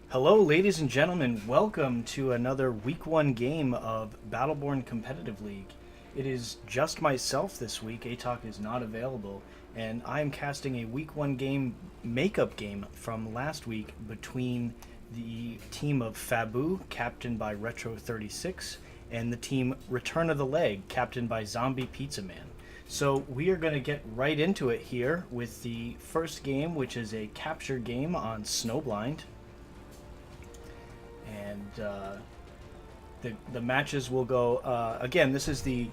Hello, ladies and gentlemen. Welcome to another Week 1 game of Battleborn Competitive League. It is just myself this week. ATOC is not available, and I am casting a Week 1 game makeup game from last week between the team of FABU, captained by Retro36, and the team Return of the Leg, captained by Zombie Pizza Man. So we are going to get right into it here with the first game, which is a capture game on Snowblind. And the matches will go again. This is the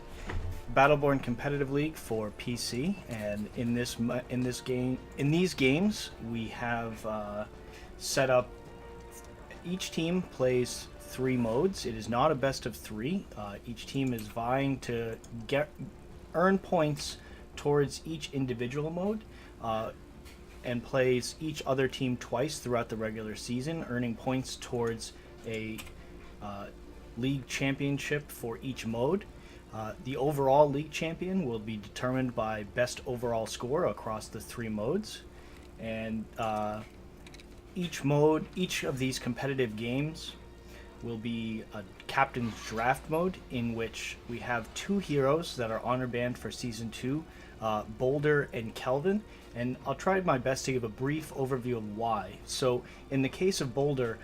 Battleborn Competitive League for PC, and in these games, we have set up. Each team plays 3 modes. It is not a best of 3. Each team is vying to earn points towards each individual mode. And plays each other team twice throughout the regular season, earning points towards a league championship for each mode. The overall league champion will be determined by best overall score across the 3 modes. And each of these competitive games will be a captain's draft mode, in which we have 2 heroes that are honor banned for season 2, Boulder and Kelvin. And I'll try my best to give a brief overview of why. So in the case of Boulder,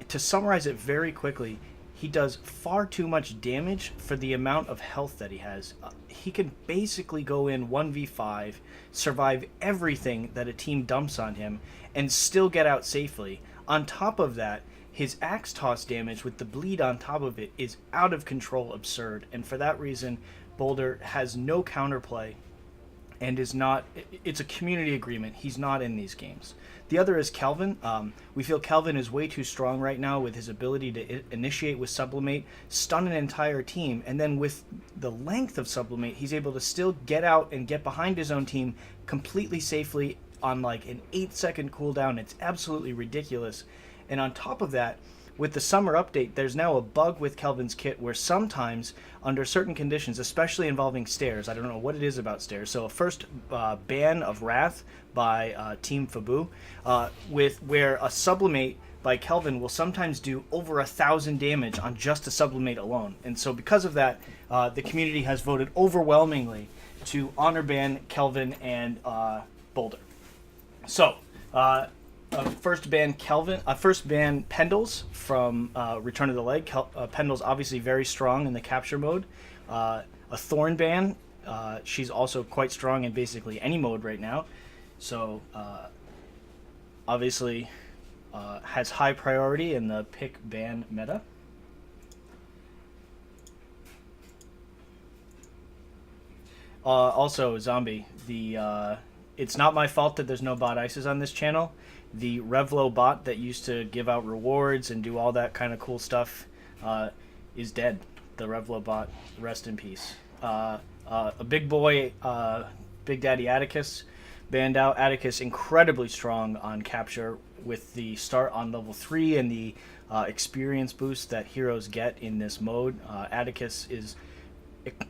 to summarize it very quickly, he does far too much damage for the amount of health that he has. He can basically go in 1v5, survive everything that a team dumps on him, and still get out safely. On top of that, his axe toss damage with the bleed on top of it is out of control absurd, and for that reason, Boulder has no counterplay and is not. It's a community agreement. He's not in these games. The other is Kelvin. We feel Kelvin is way too strong right now with his ability to initiate with Sublimate, stun an entire team, and then with the length of Sublimate, he's able to still get out and get behind his own team completely safely on like an 8-second cooldown. It's absolutely ridiculous. And on top of that, with the summer update, there's now a bug with Kelvin's kit where sometimes, under certain conditions, especially involving stairs, I don't know what it is about stairs, so a first ban of Wrath by Team FABU, where a Sublimate by Kelvin will sometimes do over 1,000 damage on just a Sublimate alone. And so because of that, the community has voted overwhelmingly to honor ban Kelvin and Boulder. So, first ban Pendles from Return of the Leg. Pendles obviously very strong in the capture mode. A Thorn ban. She's also quite strong in basically any mode right now. So obviously has high priority in the pick ban meta. Also, Zombie. It's not my fault that there's no bot ices on this channel. The Revlo bot that used to give out rewards and do all that kind of cool stuff is dead. The Revlo bot, rest in peace. A big boy, Big Daddy Atticus, banned out. Atticus incredibly strong on capture with the start on level 3 and the experience boost that heroes get in this mode. Atticus is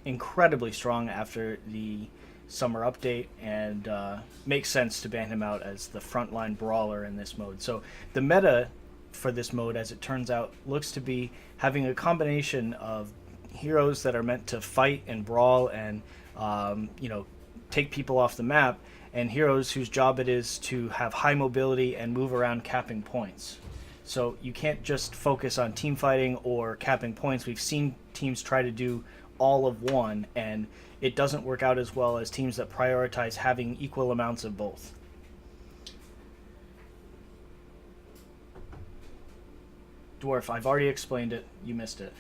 incredibly strong after the summer update, and makes sense to ban him out as the frontline brawler in this mode. So the meta for this mode, as it turns out, looks to be having a combination of heroes that are meant to fight and brawl and take people off the map, and heroes whose job it is to have high mobility and move around capping points. So you can't just focus on team fighting or capping points. We've seen teams try to do all of one, and it doesn't work out as well as teams that prioritize having equal amounts of both. Dwarf, I've already explained it. You missed it.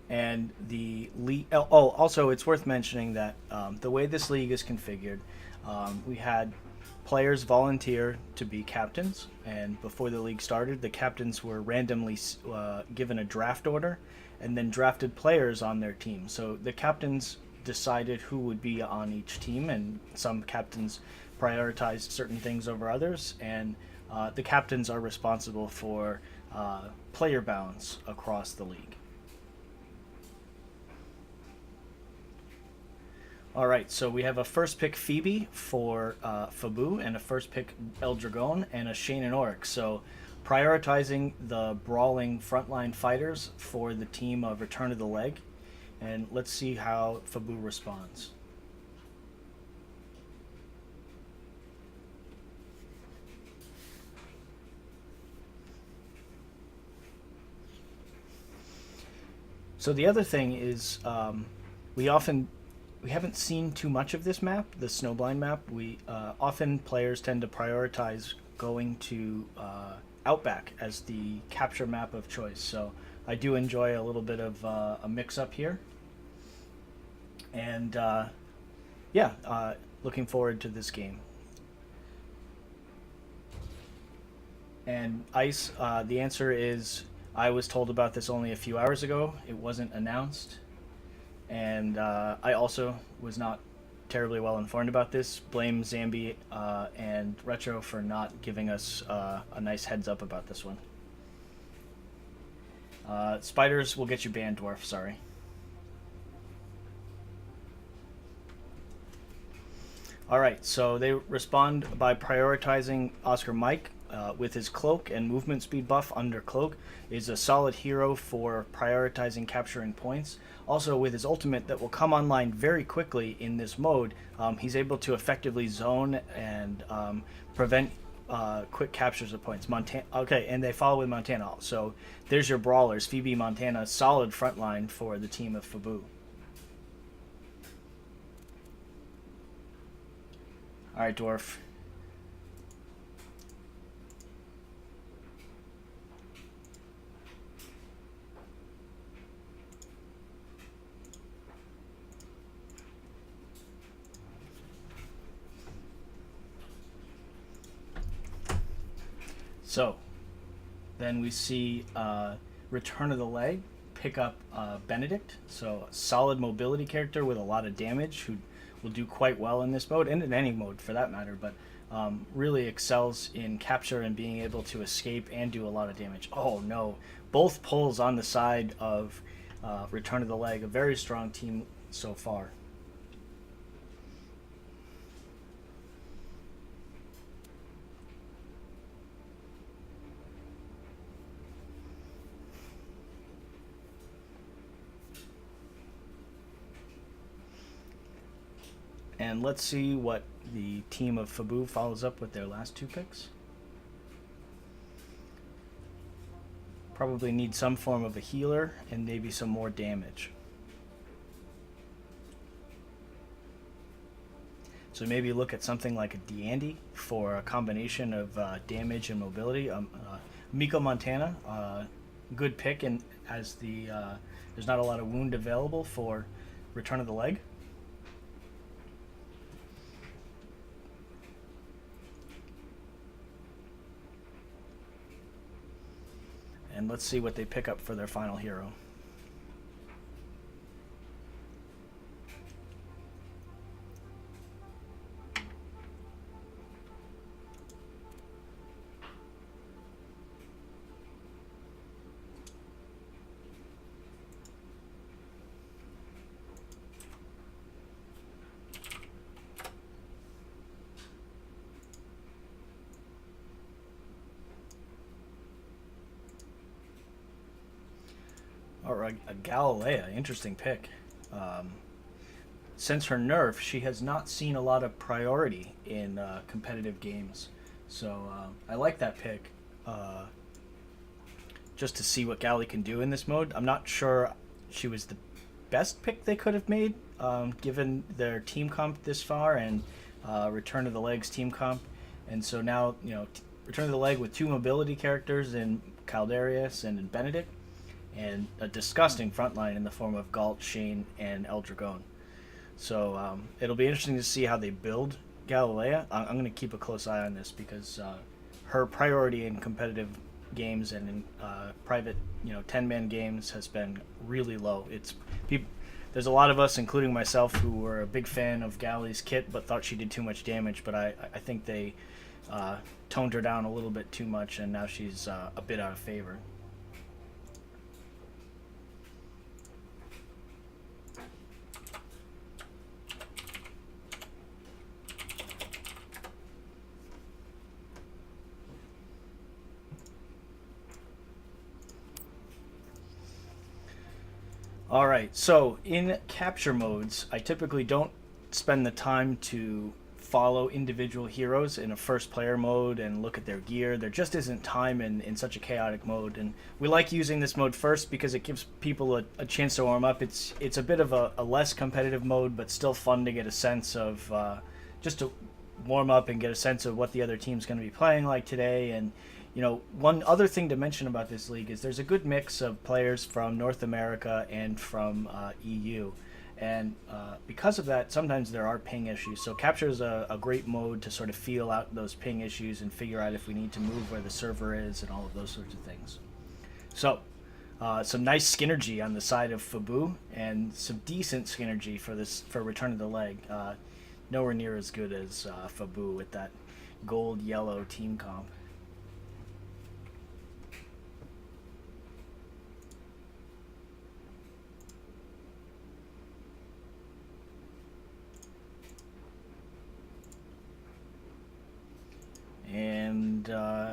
And the league. Oh, also, it's worth mentioning that the way this league is configured, we had players volunteer to be captains, and before the league started, the captains were randomly given a draft order and then drafted players on their team. So the captains decided who would be on each team, and some captains prioritized certain things over others, and the captains are responsible for player balance across the league. All right, so we have a first pick Phoebe for FABU and a first pick El Dragon and a Shane and Oryx. So prioritizing the brawling frontline fighters for the team of Return of the Leg. And let's see how FABU responds. So the other thing is we often we haven't seen too much of this map, the Snowblind map. We often players tend to prioritize going to Outback as the capture map of choice. So I do enjoy a little bit of a mix-up here, and yeah, looking forward to this game. And Ice, the answer is I was told about this only a few hours ago. It wasn't announced, and I also was not terribly well informed about this. Blame Zambi and Retro for not giving us a nice heads up about this one. Spiders will get you banned, Dwarf. Sorry. All right, so they respond by prioritizing Oscar Mike with his cloak and movement speed buff under cloak. Is a solid hero for prioritizing capturing points. Also, with his ultimate that will come online very quickly in this mode, he's able to effectively zone and prevent quick captures of points. Montana, okay, and they follow with Montana. So there's your brawlers. Phoebe, Montana, solid frontline for the team of FABU. All right, Dwarf. So, then we see Return of the Leg pick up Benedict. So, a solid mobility character with a lot of damage who will do quite well in this mode and in any mode for that matter, but really excels in capture and being able to escape and do a lot of damage. Oh no, both pulls on the side of Return of the Leg, a very strong team so far. And let's see what the team of FABU follows up with their last two picks. Probably need some form of a healer and maybe some more damage. So maybe look at something like a Deandy for a combination of damage and mobility. Miko Montana, good pick, and as there's not a lot of wound available for Return of the Leg. And let's see what they pick up for their final hero. Or a Galilea, interesting pick. Since her nerf, she has not seen a lot of priority in competitive games. So I like that pick. Just to see what Gally can do in this mode. I'm not sure she was the best pick they could have made, given their team comp this far and Return of the Leg's team comp. And so now, Return of the Leg with two mobility characters in Caldarius and in Benedict, and a disgusting frontline in the form of Galt, Shane, and El Dragon. So it'll be interesting to see how they build Galilea. I'm going to keep a close eye on this because her priority in competitive games and in private, 10-man games has been really low. There's a lot of us, including myself, who were a big fan of Gally's kit but thought she did too much damage. But I think they toned her down a little bit too much, and now she's a bit out of favor. All right, so in capture modes, I typically don't spend the time to follow individual heroes in a first player mode and look at their gear. There just isn't time in such a chaotic mode, and we like using this mode first because it gives people a chance to warm up. It's a bit of a less competitive mode, but still fun to get a sense of, just to warm up and get a sense of what the other team's going to be playing like today. And you know, one other thing to mention about this league is there's a good mix of players from North America and from EU. And because of that, sometimes there are ping issues. So capture is a great mode to sort of feel out those ping issues and figure out if we need to move where the server is and all of those sorts of things. So some nice synergy on the side of FABU and some decent synergy for Return of the Leg. Nowhere near as good as FABU with that gold-yellow team comp. And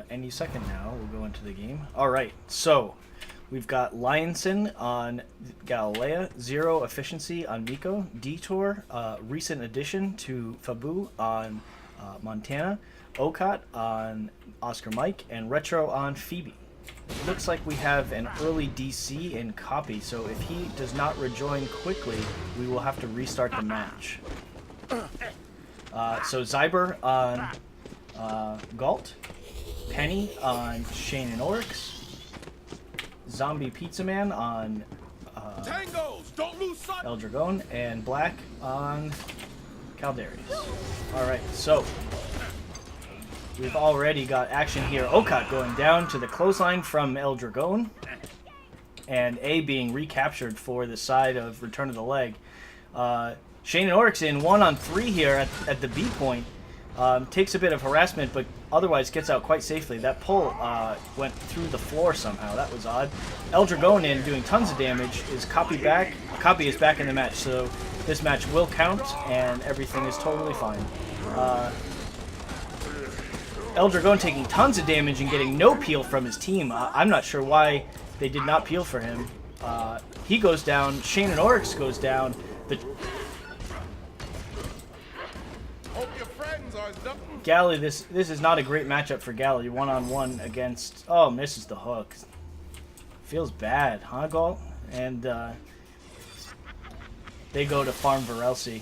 any second now, we'll go into the game. All right, so we've got Lionson on Galilea, 0 efficiency on Miko, Detour, recent addition to FABU on Montana, Okat on Oscar Mike, and Retro on Phoebe. It looks like we have an early DC in copy, so if he does not rejoin quickly, we will have to restart the match. So Zyber on Galt, Penny on Shane and Oryx, Zombie Pizza Man on El Dragon, and Black on Caldarius. Alright, so we've already got action here. Okat going down to the clothesline from El Dragon, and A being recaptured for the side of Return of the Leg. Shane and Oryx in 1-on-3 here at the B point. Takes a bit of harassment, but otherwise gets out quite safely. That pull went through the floor somehow. That was odd. El Dragon in doing tons of damage. Is Copy back? Copy is back in the match, so this match will count, and everything is totally fine. El Dragon taking tons of damage and getting no peel from his team. I'm not sure why they did not peel for him. He goes down. Shane and Oryx goes down. Galley, this is not a great matchup for Galley. 1-on-1 against... Oh, misses the hook. Feels bad, huh, Galt? And they go to farm Varelsi.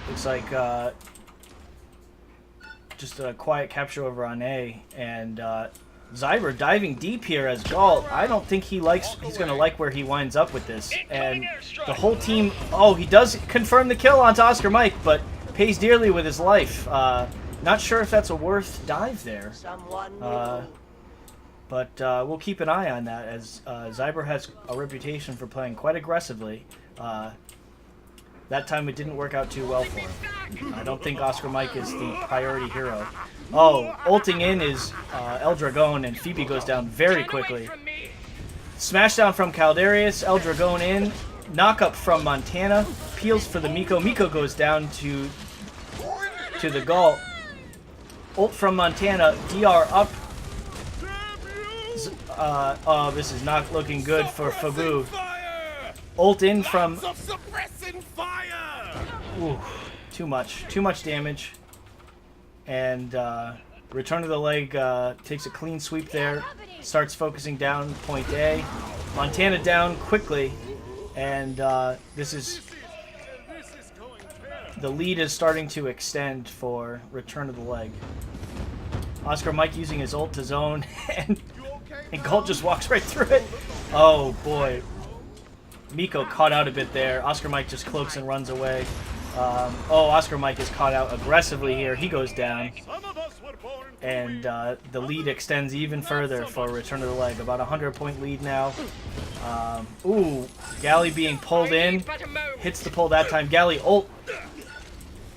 Looks like... just a quiet capture over on A, and Zyber diving deep here as Galt. I don't think he's going to like where he winds up with this. And the whole team... Oh, he does confirm the kill onto Oscar Mike, but pays dearly with his life. Not sure if that's a worth dive there. But we'll keep an eye on that, as Zyber has a reputation for playing quite aggressively. That time it didn't work out too well for him. I don't think Oscar Mike is the priority hero. Oh, ulting in is El Dragon, and Phoebe goes down very quickly. Smashdown from Caldarius, El Dragon in. Knock up from Montana. Peels for the Miko. Miko goes down to the Galt. Ult from Montana. DR up. Oh, this is not looking good for FABU. Ult in from... Ooh, too much damage. And Return of the Leg takes a clean sweep there, starts focusing down point A. Montana down quickly, and this is... The lead is starting to extend for Return of the Leg. Oscar Mike using his ult to zone, and Galt just walks right through it. Oh boy. Miko caught out a bit there. Oscar Mike just cloaks and runs away. Oscar Mike is caught out aggressively here. He goes down. And the lead extends even further for Return of the Leg. About a 100-point lead now. Galley being pulled in. Hits the pull that time. Galley ult.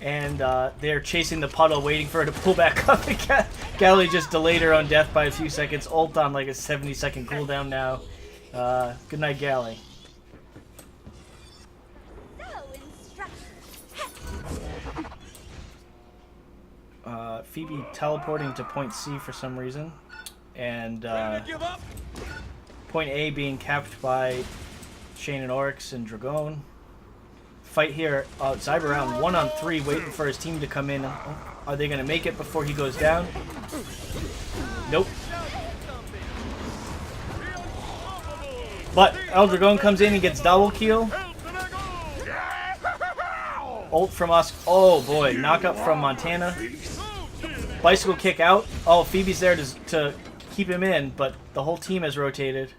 And they're chasing the puddle, waiting for her to pull back up. Galley just delayed her own death by a few seconds. Ult on like a 70-second cooldown now. Good night, Galley. Phoebe teleporting to point C for some reason. And point A being capped by Shane and Oryx and Dragon. Fight here. Zyber around 1-on-3 waiting for his team to come in. Are they going to make it before he goes down? Nope. But Eldragon comes in and gets double kill. Ult from us. Oh boy, knock up from Montana. Bicycle kick out. Oh, Phoebe's there to keep him in, but the whole team has rotated.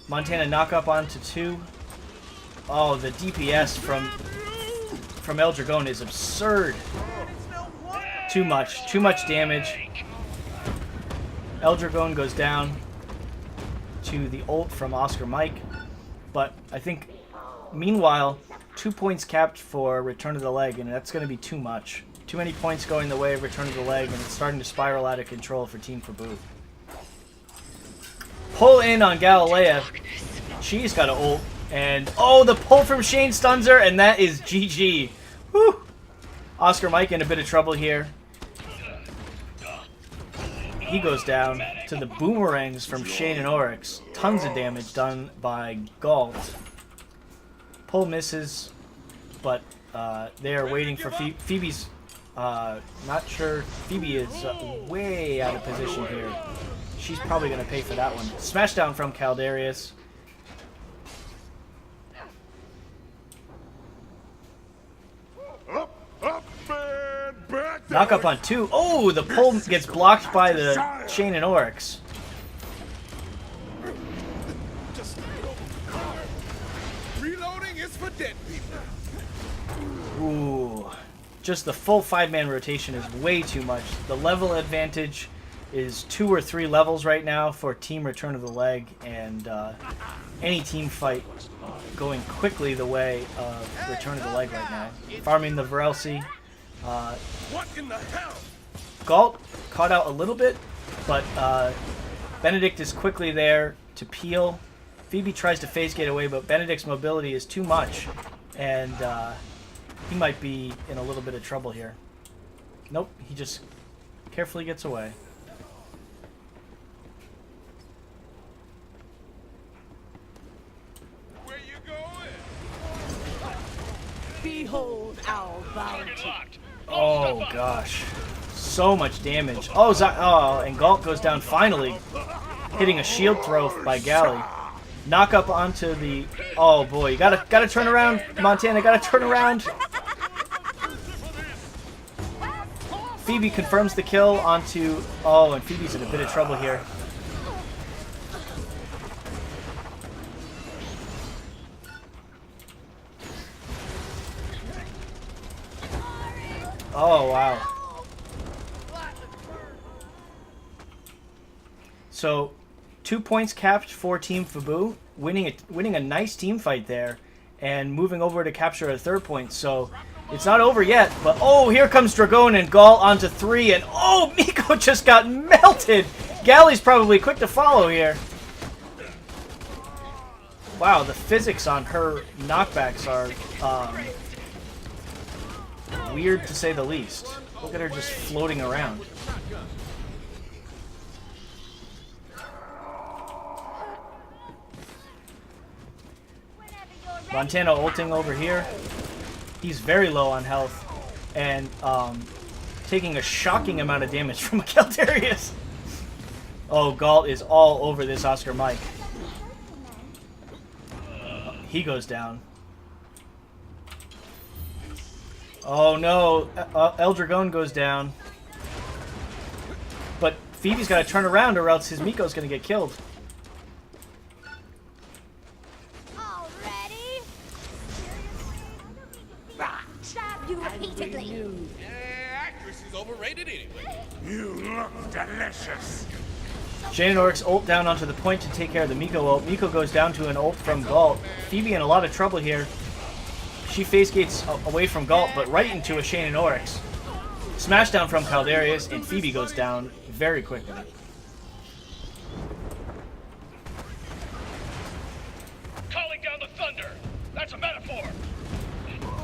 Montana knock up onto 2. Oh, the DPS from Eldragon is absurd. Too much damage. Eldragon goes down to the ult from Oscar Mike, but I think meanwhile 2 points capped for Return of the Leg, and that's going to be too much. Too many points going the way of Return of the Leg, and it's starting to spiral out of control for Team FABU. Pull in on Galilea. She's got an ult. And, oh, the pull from Shane stuns her, and that is GG. Whew. Oscar Mike in a bit of trouble here. He goes down to the boomerangs from Shane and Oryx. Tons of damage done by Galt. Pull misses, but they are waiting for Phoebe's... not sure. Phoebe is way out of position here. She's probably going to pay for that one. Smashdown from Caldarius. Knock up on 2. Oh, the pull gets blocked by the Shane and Oryx. Reloading is for dead people. Ooh. Just the full 5-man rotation is way too much. The level advantage is 2 or 3 levels right now for Team Return of the Leg, and any team fight going quickly the way of Return of the Leg right now. Farming the Varelsi. What in the hell? Galt caught out a little bit, but Benedict is quickly there to peel. Phoebe tries to phase gate away, but Benedict's mobility is too much, and he might be in a little bit of trouble here. Nope, he just carefully gets away. Where you going? Behold our bounty. Oh gosh, so much damage. Oh, and Galt goes down finally, hitting a shield throw by Galley. Knock up onto the. Oh boy, you gotta turn around, Montana. Gotta turn around. Phoebe confirms the kill onto. Oh, and Phoebe's in a bit of trouble here. Oh, wow. So, 2 points capped for Team FABU, winning a nice team fight there, and moving over to capture a 3rd point. So, it's not over yet, but oh, here comes Dragon and Galt onto 3, and oh, Miko just got melted! Galley's probably quick to follow here. Wow, the physics on her knockbacks are weird to say the least. Look at her just floating around. Montana ulting over here. He's very low on health and taking a shocking amount of damage from Caldarius. Oh, Galt is all over this Oscar Mike. He goes down. Oh no, Eldragon goes down. But Phoebe's got to turn around or else his Miko's going to get killed. Already? Stab you repeatedly. Actress is overrated anyway. You look delicious. Shane and Oryx ult down onto the point to take care of the Miko ult. Miko goes down to an ult from Galt. Phoebe in a lot of trouble here. She face gates away from Galt, but right into a Shane and Oryx. Smashdown from Caldarius, and Phoebe goes down very quickly. Calling down the thunder. That's a metaphor.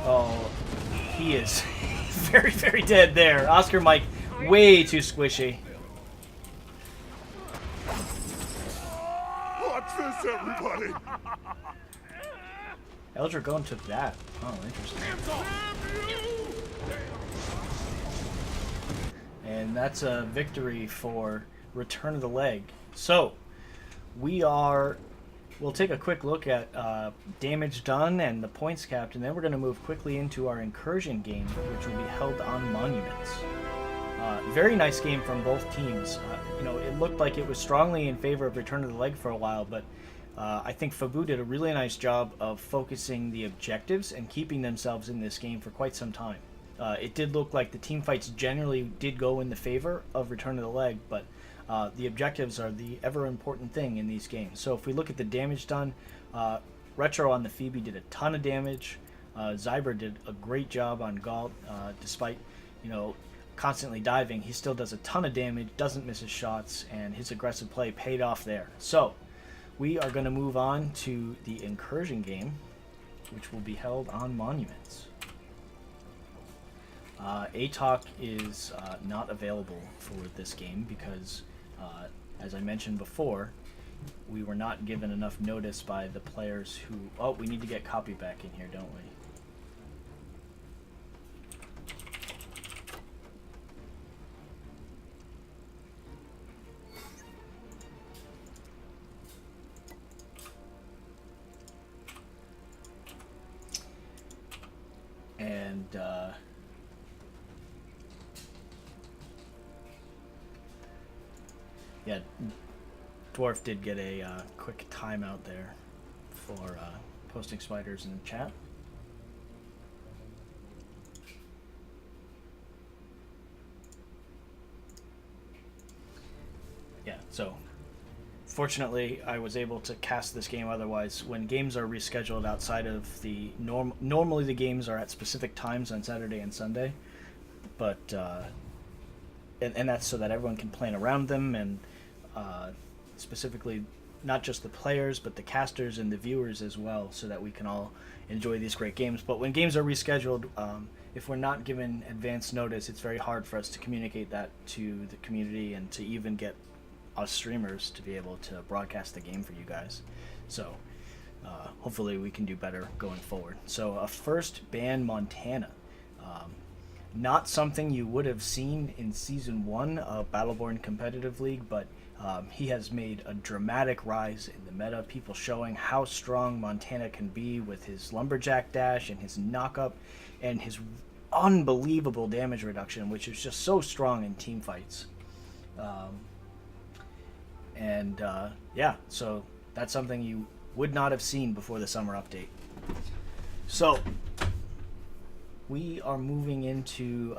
Oh, he is very, very dead there. Oscar Mike, way too squishy. Watch this, everybody! Eldragon took that. Oh, interesting. And that's a victory for Return of the Leg. So, we'll take a quick look at damage done and the points capped, and then we're going to move quickly into our incursion game, which will be held on Monuments. Very nice game from both teams. It looked like it was strongly in favor of Return of the Leg for a while, but I think FABU did a really nice job of focusing the objectives and keeping themselves in this game for quite some time. It did look like the team fights generally did go in the favor of Return of the Leg, but the objectives are the ever important thing in these games. So if we look at the damage done, Retro on the Phoebe did a ton of damage. Zyber did a great job on Galt, despite constantly diving. He still does a ton of damage, doesn't miss his shots, and his aggressive play paid off there. So we are going to move on to the incursion game, which will be held on Monuments. ATOC is not available for this game because, as I mentioned before, we were not given enough notice by the players who... Oh, we need to get copy back in here, don't we? And, yeah, Dwarf did get a quick timeout there for posting spiders in the chat. Yeah, so fortunately I was able to cast this game. Otherwise, when games are rescheduled outside of the normally the games are at specific times on Saturday and Sunday, but and that's so that everyone can plan around them, and specifically not just the players but the casters and the viewers as well, so that we can all enjoy these great games. But when games are rescheduled, if we're not given advance notice, it's very hard for us to communicate that to the community and to even get us streamers to be able to broadcast the game for you guys. So hopefully we can do better going forward. So first ban Montana. Not something you would have seen in Season 1 of Battleborn Competitive League, but he has made a dramatic rise in the meta, people showing how strong Montana can be with his Lumberjack dash and his knock-up and his unbelievable damage reduction, which is just so strong in team fights. Yeah, so that's something you would not have seen before the summer update. So we are moving into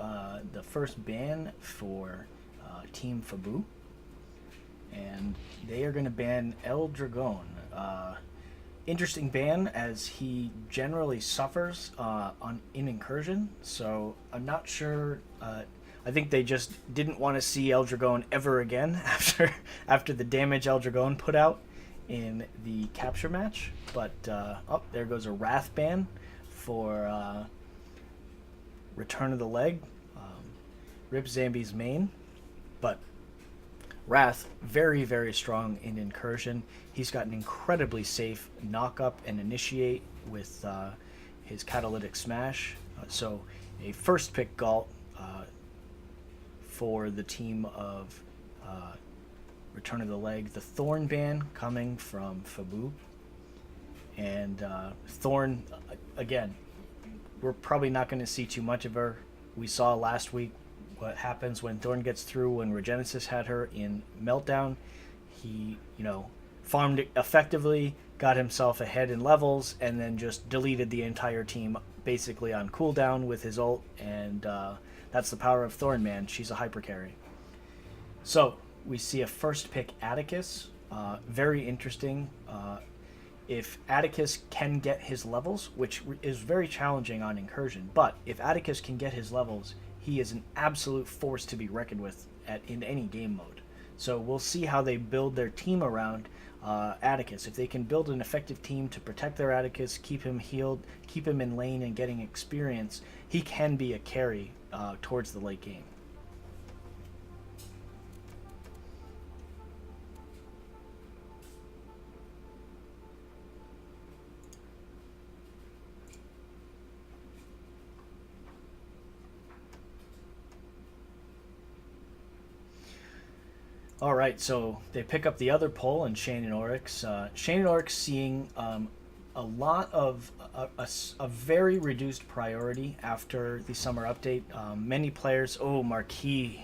the first ban for Team FABU, and they are going to ban El Dragon. Interesting ban, as he generally suffers in incursion, so I'm not sure. I think they just didn't want to see Eldragon ever again after the damage Eldragon put out in the capture match. But oh, there goes a Wrath ban for Return of the Leg. Rip Zambi's main, but Wrath very, very strong in incursion. He's got an incredibly safe knock-up and initiate with his catalytic smash. So a first pick Galt for the team of Return of the Leg. The Thorn ban coming from FABU. And Thorn, again, we're probably not going to see too much of her. We saw last week what happens when Thorn gets through. When Regenesis had her in Meltdown, he, farmed it effectively, got himself ahead in levels, and then just deleted the entire team basically on cooldown with his ult, and that's the power of Thorn, man. She's a hyper carry. So we see a first pick Atticus. Very interesting. If Atticus can get his levels, which is very challenging on incursion, but if Atticus can get his levels, he is an absolute force to be reckoned with in any game mode. So we'll see how they build their team around Atticus. If they can build an effective team to protect their Atticus, keep him healed, keep him in lane and getting experience, he can be a carry towards the late game. All right, so they pick up the other pole and Shane and Oryx. Shane and Oryx seeing a lot of a very reduced priority after the summer update. Many players, Marquis,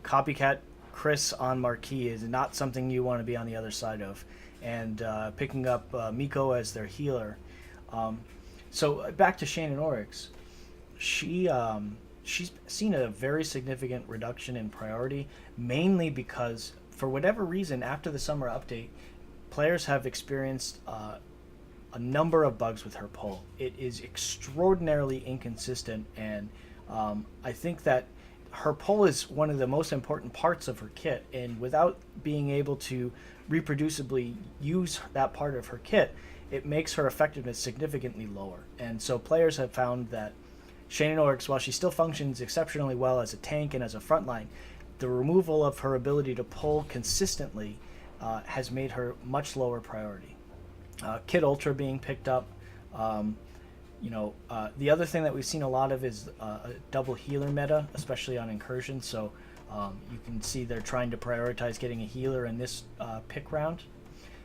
copycat Chris on Marquis is not something you want to be on the other side of. And picking up Miko as their healer. So back to Shane and Oryx. She's seen a very significant reduction in priority, mainly because, for whatever reason, after the summer update, players have experienced a number of bugs with her pull. It is extraordinarily inconsistent, and I think that her pull is one of the most important parts of her kit, and without being able to reproducibly use that part of her kit, it makes her effectiveness significantly lower. And so players have found that Shane Oryx, while she still functions exceptionally well as a tank and as a frontline, the removal of her ability to pull consistently has made her much lower priority. Kid Ultra being picked up. The other thing that we've seen a lot of is a double healer meta, especially on Incursion. So you can see they're trying to prioritize getting a healer in this pick round.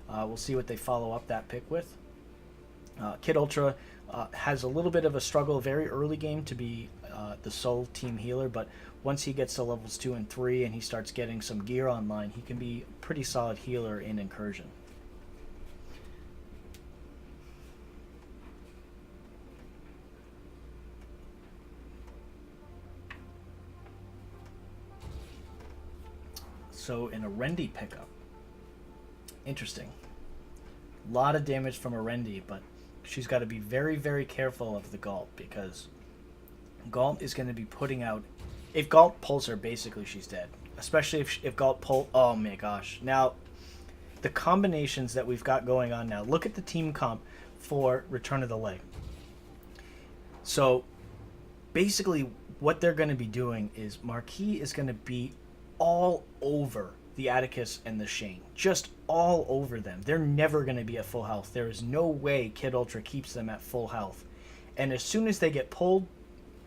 We'll see what they follow up that pick with. Kid Ultra has a little bit of a struggle very early game to be the sole team healer, but once he gets to levels 2 and 3 and he starts getting some gear online, he can be a pretty solid healer in Incursion. So in a Rendy pickup, interesting. A lot of damage from a Rendy, but she's got to be very, very careful of the Galt, because Galt is going to be putting out... If Galt pulls her, basically she's dead. Especially if Galt pull... Oh my gosh. Now, the combinations that we've got going on now. Look at the team comp for Return of the Leg. So, basically, what they're going to be doing is Marquis is going to be all over the Atticus and the Shane. Just all over them. They're never going to be at full health. There is no way Kid Ultra keeps them at full health. And as soon as they get pulled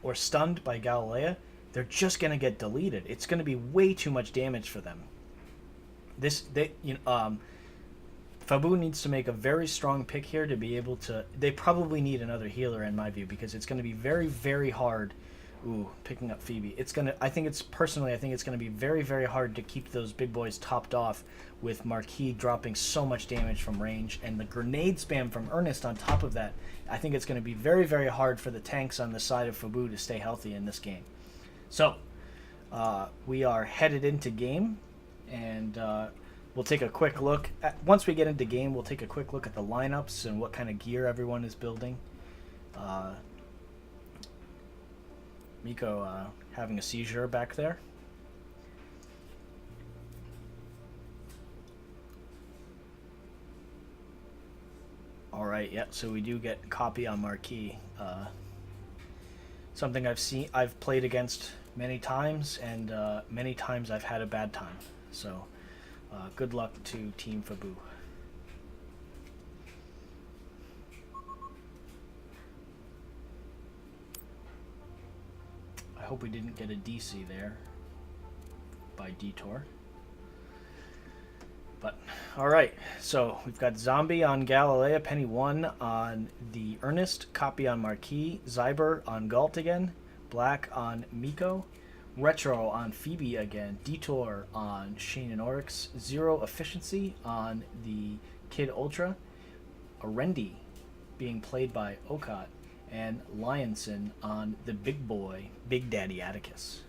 or stunned by Galilea, they're just going to get deleted. It's going to be way too much damage for them. FABU needs to make a very strong pick here to be able to... They probably need another healer in my view, because it's going to be very, very hard. Ooh, picking up Phoebe. I think it's going to be very, very hard to keep those big boys topped off with Marquis dropping so much damage from range, and the grenade spam from Ernest on top of that. I think it's going to be very, very hard for the tanks on the side of FABU to stay healthy in this game. So, we are headed into game, and we'll take a quick look. Once we get into game, we'll take a quick look at the lineups and what kind of gear everyone is building. Miko having a seizure back there. All right, yeah. So we do get copy on Marquis. Something I've played against many times, and many times I've had a bad time. So, good luck to Team FABU. I hope we didn't get a DC there by Detour. But, alright, so we've got Zombie on Galilea, Penny 1 on the Ernest, copy on Marquis, Zyber on Galt again, Black on Miko, Retro on Phoebe again, Detour on Shane and Oryx, Zero Efficiency on the Kid Ultra, Arendi being played by Okot, and Lionson on the big boy, Big Daddy Atticus.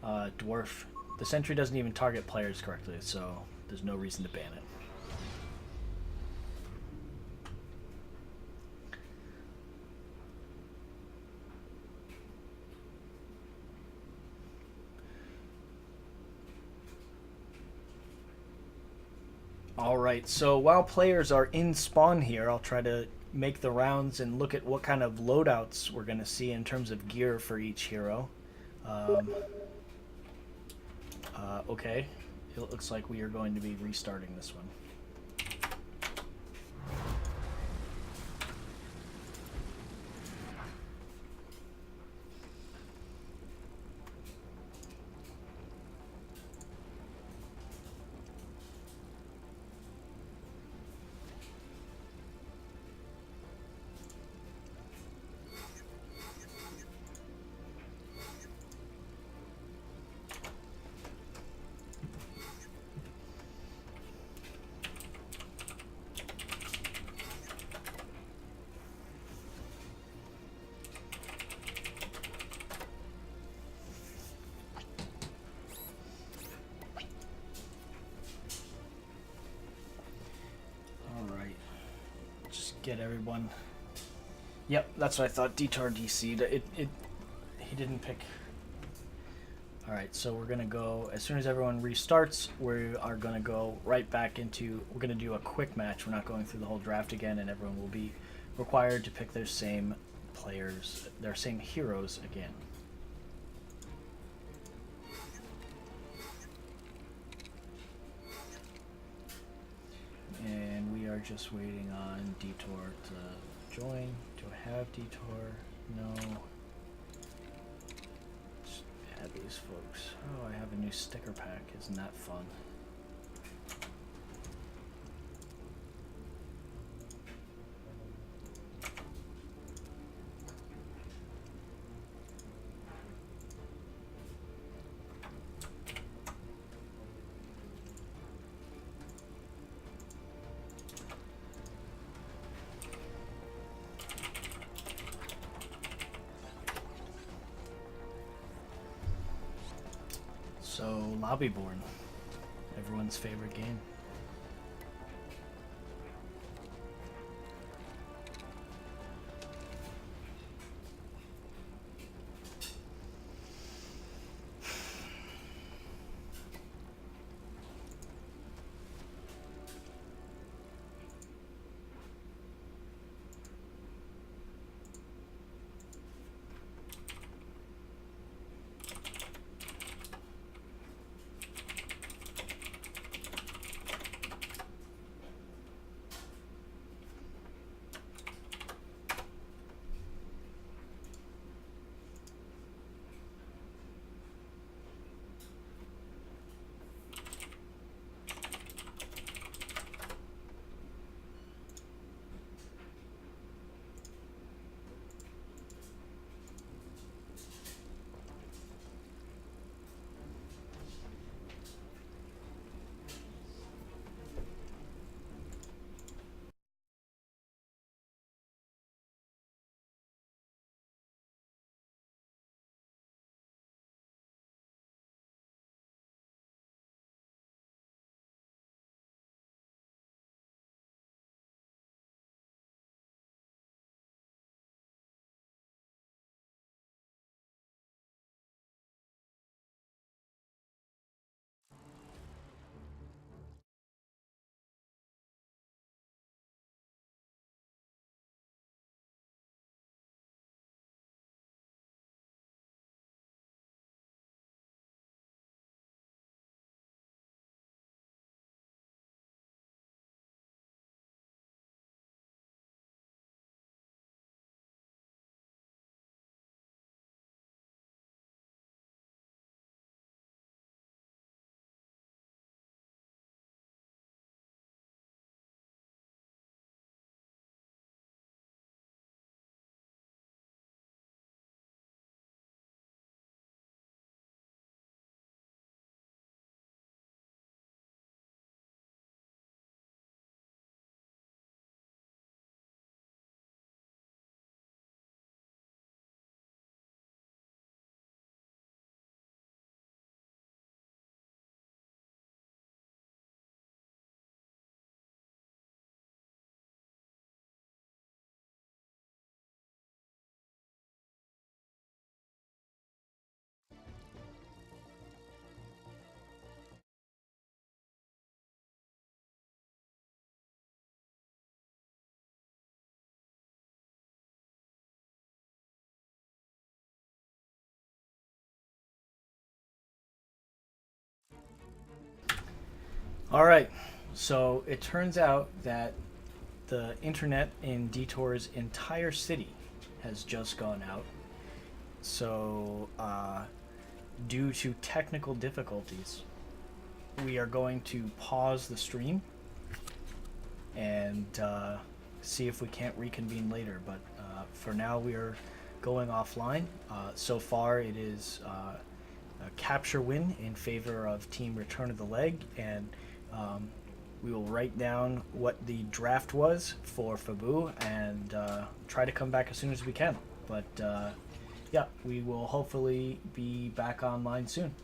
Dwarf. The sentry doesn't even target players correctly, so there's no reason to ban it. Alright, so while players are in spawn here, I'll try to make the rounds and look at what kind of loadouts we're going to see in terms of gear for each hero. Okay, it looks like we are going to be restarting this one. Get everyone. Yep, that's what I thought. Detour DC'd. He didn't pick. Alright, so we're gonna go as soon as everyone restarts, we are gonna go right back into, we're gonna do a quick match. We're not going through the whole draft again, and everyone will be required to pick their same players, their same heroes again. And we are just waiting on Detour to join. Do I have Detour? No. Just add these folks. Oh, I have a new sticker pack. Isn't that fun? So, Lobbyborn, everyone's favorite game. All right. So it turns out that the internet in Detour's entire city has just gone out. So, due to technical difficulties, we are going to pause the stream and see if we can't reconvene later. But for now, we are going offline. So far, it is a capture win in favor of Team Return of the Leg, and we will write down what the draft was for FABU and try to come back as soon as we can. But yeah, we will hopefully be back online soon.